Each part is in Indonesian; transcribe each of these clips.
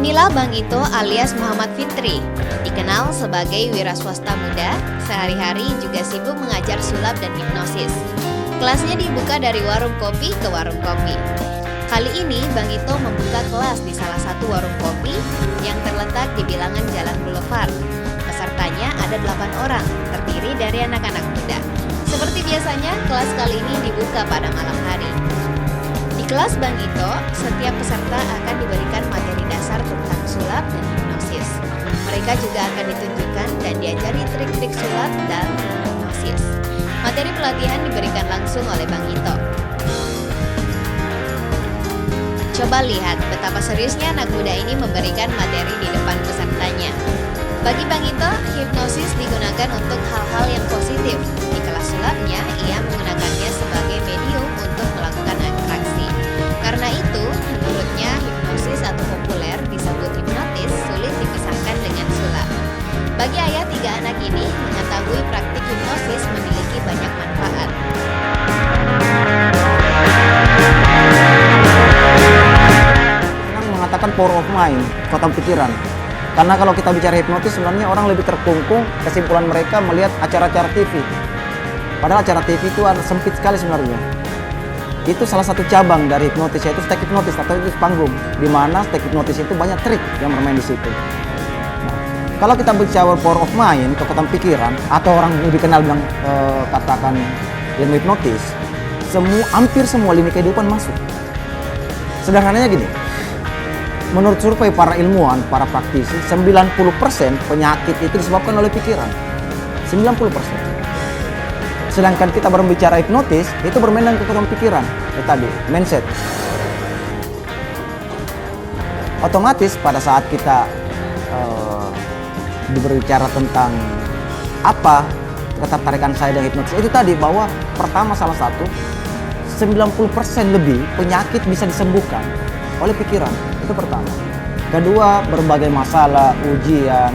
Inilah Bang Ito alias Muhammad Fitri. Dikenal sebagai wira swasta muda, sehari-hari juga sibuk mengajar sulap dan hipnosis. Kelasnya dibuka dari warung kopi ke warung kopi. Kali ini Bang Ito membuka kelas di salah satu warung kopi yang terletak di bilangan Jalan Boulevard. Pesertanya ada 8 orang, terdiri dari anak-anak muda. Seperti biasanya, kelas kali ini dibuka pada malam hari. Di kelas Bang Ito, setiap peserta akan diberikan materi dasar tentang sulap dan hipnosis. Mereka juga akan ditunjukkan dan diajari trik-trik sulap dan hipnosis. Materi pelatihan diberikan langsung oleh Bang Ito. Coba lihat betapa seriusnya anak muda ini memberikan materi di depan pesertanya. Bagi Bang Ito, hipnosis digunakan untuk hal-hal yang positif. Di kelas sulapnya, ia menggunakannya sebagai medium untuk melakukan atraksi. Karena itu, menurutnya hipnosis atau populer disebut hipnotis sulit dipisahkan dengan sulap. Bagi ayah 3 anak ini, mengetahui praktik hipnosis memiliki banyak manfaat. Mengatakan power of mind, kekuatan pikiran. Karena kalau kita bicara hipnotis, sebenarnya orang lebih terkungkung, kesimpulan mereka melihat acara-acara TV. Padahal acara TV itu sempit sekali sebenarnya. Itu salah satu cabang dari hipnotis, yaitu step hipnotis atau itu panggung, di mana step hipnotis itu banyak trik yang bermain di situ. Nah, kalau kita bicara power of mind, kekuatan pikiran, atau orang lebih kenal bilang katakan ilmu hipnotis, hampir semua lini kehidupan masuk. Sederhananya gini. Menurut survei para ilmuwan, para praktisi, 90% penyakit itu disebabkan oleh pikiran. 90%. Sedangkan kita berbicara hipnotis, itu bermain dengan kekuatan pikiran. Itu tadi, mindset. Otomatis pada saat kita berbicara tentang apa ketertarikan saya dengan hipnotis, itu tadi bahwa pertama salah satu, 90% lebih penyakit bisa disembuhkan oleh pikiran. Itu pertama. Kedua, berbagai masalah, ujian,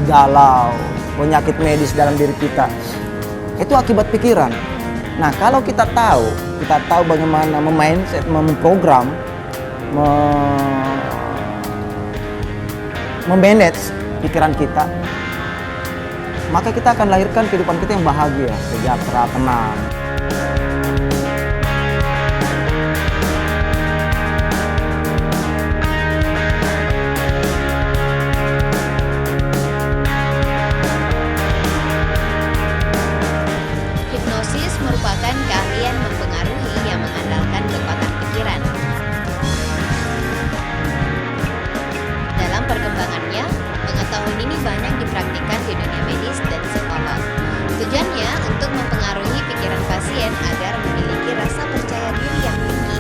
galau, penyakit medis dalam diri kita, itu akibat pikiran. Nah, kalau kita tahu bagaimana memindset, memprogram, memanage pikiran kita, maka kita akan lahirkan kehidupan kita yang bahagia, sejahtera, tenang. Merupakan keahlian mempengaruhi yang mengandalkan kekuatan pikiran. Dalam perkembangannya, pengetahuan ini banyak dipraktikkan di dunia medis dan psikolog. Tujuannya untuk mempengaruhi pikiran pasien agar memiliki rasa percaya diri yang tinggi.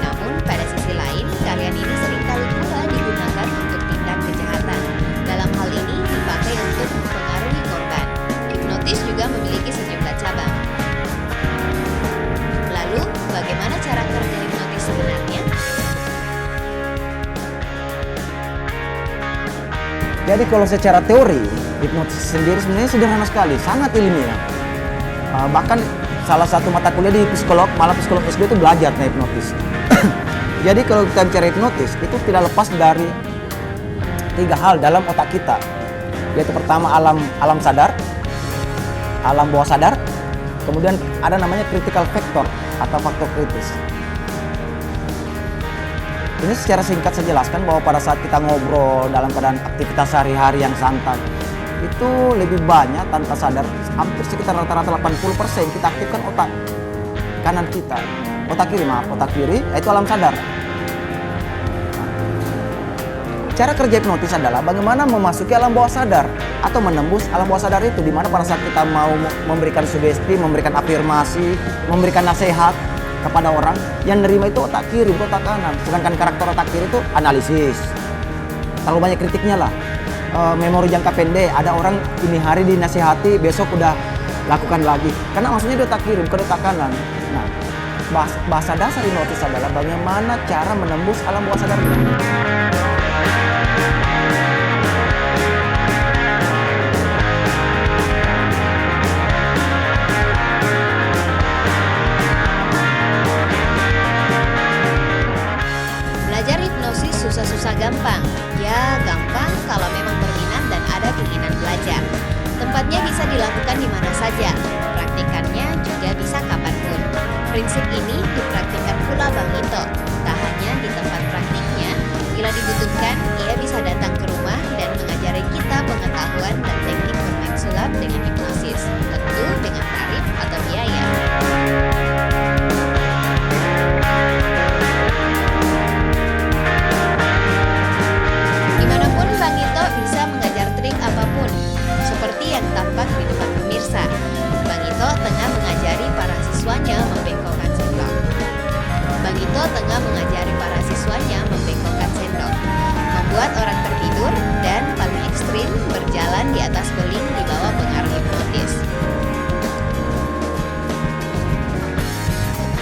Namun pada sisi lain, keahlian ini seringkali pula digunakan untuk tindak kejahatan. Dalam hal ini dipakai untuk mempengaruhi korban. Hipnotis juga memiliki sejumlah cabang. Lalu, bagaimana cara kerja hipnotis sebenarnya? Jadi kalau secara teori, hipnotis sendiri sebenarnya sederhana sekali, sangat ilmiah. Bahkan salah satu mata kuliah di psikolog, malah psikolog S2 itu belajar tentang hipnotis. Jadi kalau kita bicara hipnotis, itu tidak lepas dari 3 hal dalam otak kita. Yaitu pertama alam sadar, alam bawah sadar, kemudian ada namanya critical factor atau faktor kritis. Ini secara singkat saya jelaskan bahwa pada saat kita ngobrol dalam keadaan aktivitas sehari-hari yang santai, itu lebih banyak tanpa sadar, hampir sekitar rata-rata 80% kita aktifkan otak kanan kita. Otak kiri yaitu alam sadar. Cara kerja hipnotis adalah bagaimana memasuki alam bawah sadar atau menembus alam bawah sadar itu, di mana pada saat kita mau memberikan sugesti, memberikan afirmasi, memberikan nasihat kepada orang, yang nerima itu otak kiri, bukan otak kanan. Sedangkan karakter otak kiri itu analisis. Terlalu banyak kritiknya lah. Memori jangka pendek, ada orang ini hari dinasihati, besok udah lakukan lagi. Karena maksudnya di otak kiri, bukan otak kanan. Nah, bahasa dasar hipnotis adalah bagaimana cara menembus alam bawah sadar. Belajar hipnosis susah-susah gampang. Ya, gampang kalau memang berminat dan ada keinginan belajar. Tempatnya bisa dilakukan di mana saja. Praktikannya juga bisa kapanpun. Prinsip ini dipraktikkan pula Bang Ito. Tak hanya di tempat praktiknya, bila dibutuhkan, ia bisa datang ke rumah dan mengajari kita pengetahuan dan teknik bermain sulap dengan hipnosis. Tentu dengan tarif atau biaya. Dimanapun Bang Ito bisa mengajar trik apapun, seperti yang tampak di depan pemirsa. Bang Ito tengah mengajari para siswanya membengkokkan sendok. Bang Ito tengah mengajari para siswanya membengkokkan sendok, membuat orang tertidur, dan paling ekstrim berjalan di atas beling di bawah pengaruh hipnotis.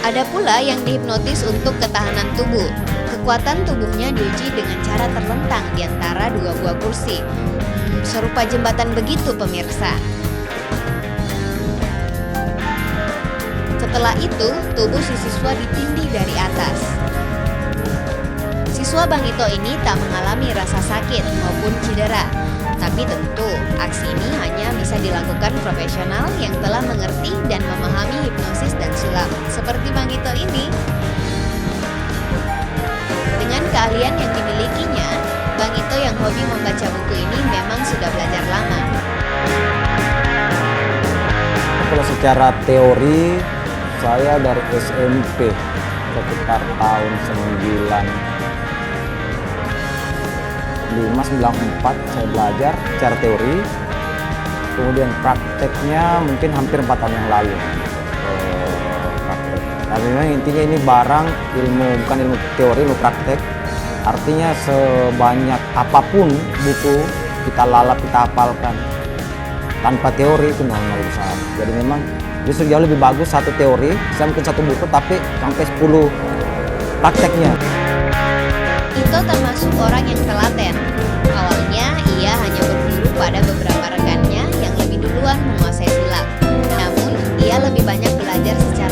Ada pula yang dihipnotis untuk ketahanan tubuh. Kekuatan tubuhnya diuji dengan cara terlentang di antara dua buah kursi. Serupa jembatan begitu pemirsa. Setelah itu, tubuh si siswa ditindih dari atas. Siswa Bang Ito ini tak mengalami rasa sakit maupun cedera. Tapi tentu, aksi ini hanya bisa dilakukan profesional yang telah mengerti dan memahami hipnosis dan sulap, seperti Bang Ito ini. Dengan keahlian yang dimilikinya, Bang Ito yang hobi membaca buku ini memang sudah belajar lama. Kalau secara teori, saya dari SMP sekitar tahun 95-94 saya belajar secara teori, kemudian prakteknya mungkin hampir 4 tahun yang lalu. Praktek. Nah, memang intinya ini barang ilmu, bukan ilmu teori, ilmu praktek. Artinya sebanyak apapun buku kita lalap, kita hafalkan. Tanpa teori itu nol urusan. Jadi memang justru jauh lebih bagus satu teori, saya mungkin satu buku tapi sampai 10 prakteknya. Ito termasuk orang yang telaten. Awalnya ia hanya berguru pada beberapa rekannya yang lebih duluan menguasai sulap. Namun ia lebih banyak belajar secara